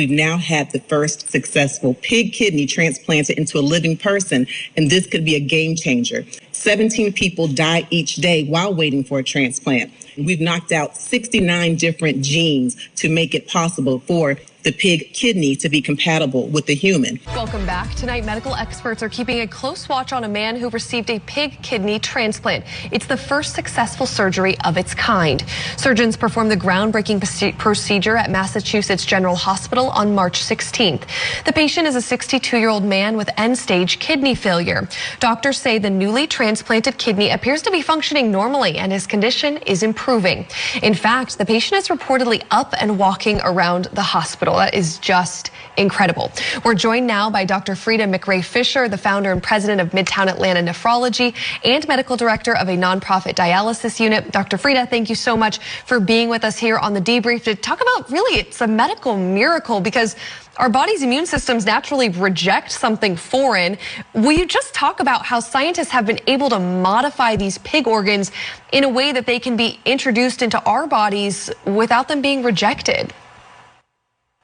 We've now had the first successful pig kidney transplanted into a living person, and this could be a game changer. 17 people die each day while waiting for a transplant. We've knocked out 69 different genes to make it possible for the pig kidney to be compatible with the human. Welcome back. Tonight, medical experts are keeping a close watch on a man who received a pig kidney transplant. It's the first successful surgery of its kind. Surgeons performed the groundbreaking procedure at Massachusetts General Hospital on March 16th. The patient is a 62-year-old man with end-stage kidney failure. Doctors say the newly transplanted kidney appears to be functioning normally and his condition is improving. In fact, the patient is reportedly up and walking around the hospital. That is just incredible. We're joined now by Dr. Frita McRae-Fisher, the founder and president of Midtown Atlanta Nephrology and medical director of a nonprofit dialysis unit. Dr. Frita, thank you so much for being with us here on the debrief to talk about really it's a medical miracle because our body's immune systems naturally reject something foreign. Will you just talk about how scientists have been able to modify these pig organs in a way that they can be introduced into our bodies without them being rejected?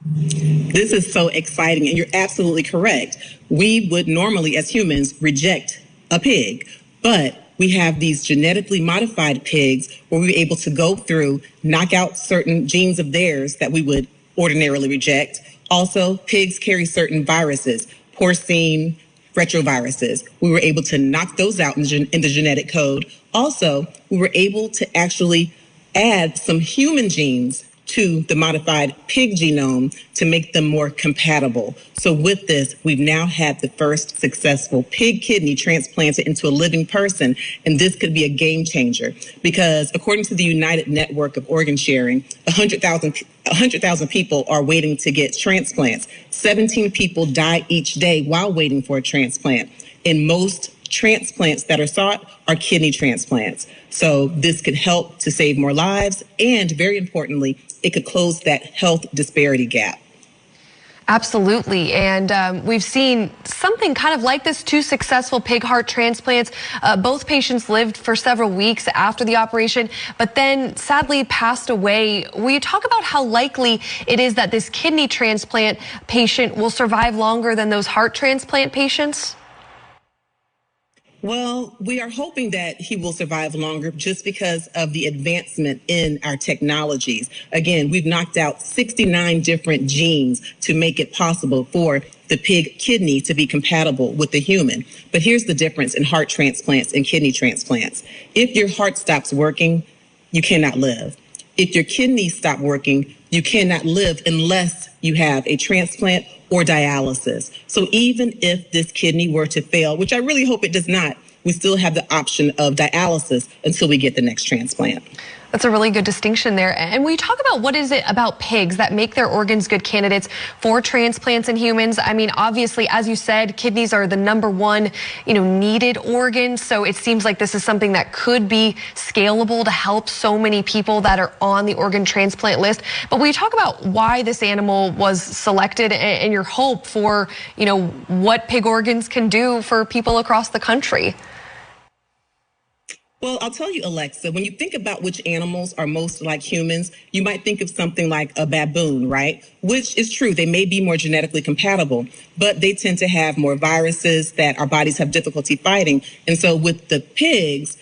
This is so exciting, and you're absolutely correct. We would normally, as humans, reject a pig, but we have these genetically modified pigs where we're able to go through, knock out certain genes of theirs that we would ordinarily reject. Also, pigs carry certain viruses, porcine, retroviruses. We were able to knock those out in the genetic code. Also, we were able to actually add some human genes to the modified pig genome to make them more compatible. So with this, we've now had the first successful pig kidney transplanted into a living person, and this could be a game changer because according to the United Network of Organ Sharing, 100,000 people are waiting to get transplants. 17 people die each day while waiting for a transplant. And most transplants that are sought are kidney transplants. So this could help to save more lives, and very importantly, it could close that health disparity gap. Absolutely, and we've seen something kind of like this, 2 successful pig heart transplants. Both patients lived for several weeks after the operation, but then sadly passed away. Will you talk about how likely it is that this kidney transplant patient will survive longer than those heart transplant patients? Well, we are hoping that he will survive longer just because of the advancement in our technologies. Again, we've knocked out 69 different genes to make it possible for the pig kidney to be compatible with the human. But here's the difference in heart transplants and kidney transplants. If your heart stops working, you cannot live. If your kidneys stop working, you cannot live unless you have a transplant or dialysis. So even if this kidney were to fail, which I really hope it does not, we still have the option of dialysis until we get the next transplant. That's a really good distinction there. And we talk about what is it about pigs that make their organs good candidates for transplants in humans. I mean, obviously, as you said, kidneys are the #1, needed organ. So it seems like this is something that could be scalable to help so many people that are on the organ transplant list. But we talk about why this animal was selected and your hope for, what pig organs can do for people across the country. Well, I'll tell you, Alexa, when you think about which animals are most like humans, you might think of something like a baboon, right? Which is true. They may be more genetically compatible, but they tend to have more viruses that our bodies have difficulty fighting. And so with the pigs,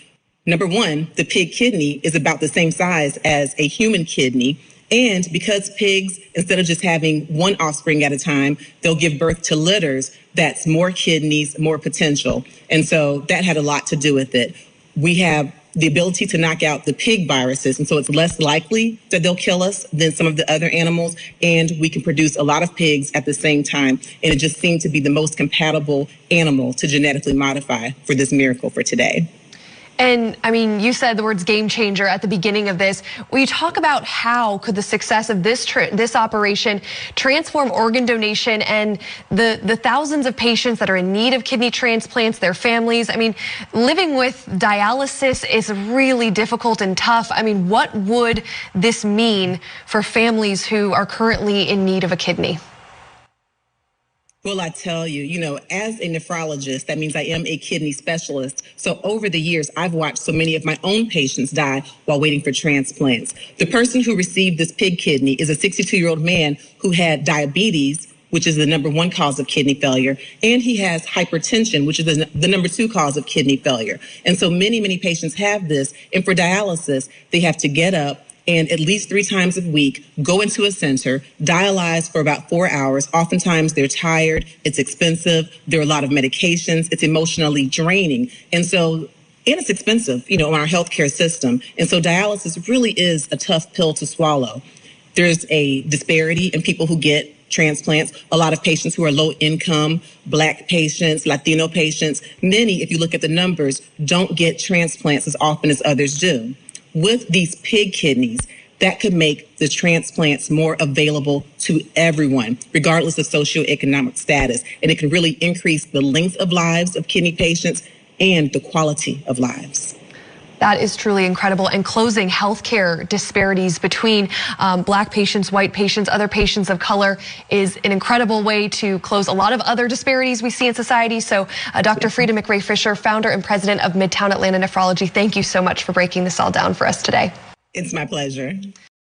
#1, the pig kidney is about the same size as a human kidney. And because pigs, instead of just having one offspring at a time, they'll give birth to litters, that's more kidneys, more potential. And so that had a lot to do with it. We have the ability to knock out the pig viruses, and so it's less likely that they'll kill us than some of the other animals, and we can produce a lot of pigs at the same time, and it just seemed to be the most compatible animal to genetically modify for this miracle for today. And I mean, you said the words game changer at the beginning of this. Will you talk about how could the success of this operation transform organ donation and the thousands of patients that are in need of kidney transplants, their families? I mean, living with dialysis is really difficult and tough. I mean, what would this mean for families who are currently in need of a kidney? Well, I tell you, as a nephrologist, that means I am a kidney specialist. So over the years, I've watched so many of my own patients die while waiting for transplants. The person who received this pig kidney is a 62-year-old man who had diabetes, which is the number one cause of kidney failure, and he has hypertension, which is the number two cause of kidney failure. And so many patients have this. And for dialysis, they have to get up and at least 3 times a week, go into a center, dialyze for about 4 hours. Oftentimes they're tired, it's expensive, there are a lot of medications, it's emotionally draining. And it's expensive, in our healthcare system. And so dialysis really is a tough pill to swallow. There's a disparity in people who get transplants. A lot of patients who are low income, Black patients, Latino patients, many, if you look at the numbers, don't get transplants as often as others do. With these pig kidneys, that could make the transplants more available to everyone, regardless of socioeconomic status. And it can really increase the length of lives of kidney patients and the quality of lives. That is truly incredible. And closing healthcare disparities between Black patients, white patients, other patients of color is an incredible way to close a lot of other disparities we see in society. So Dr. Frita McRae-Fisher, founder and president of Midtown Atlanta Nephrology, thank you so much for breaking this all down for us today. It's my pleasure.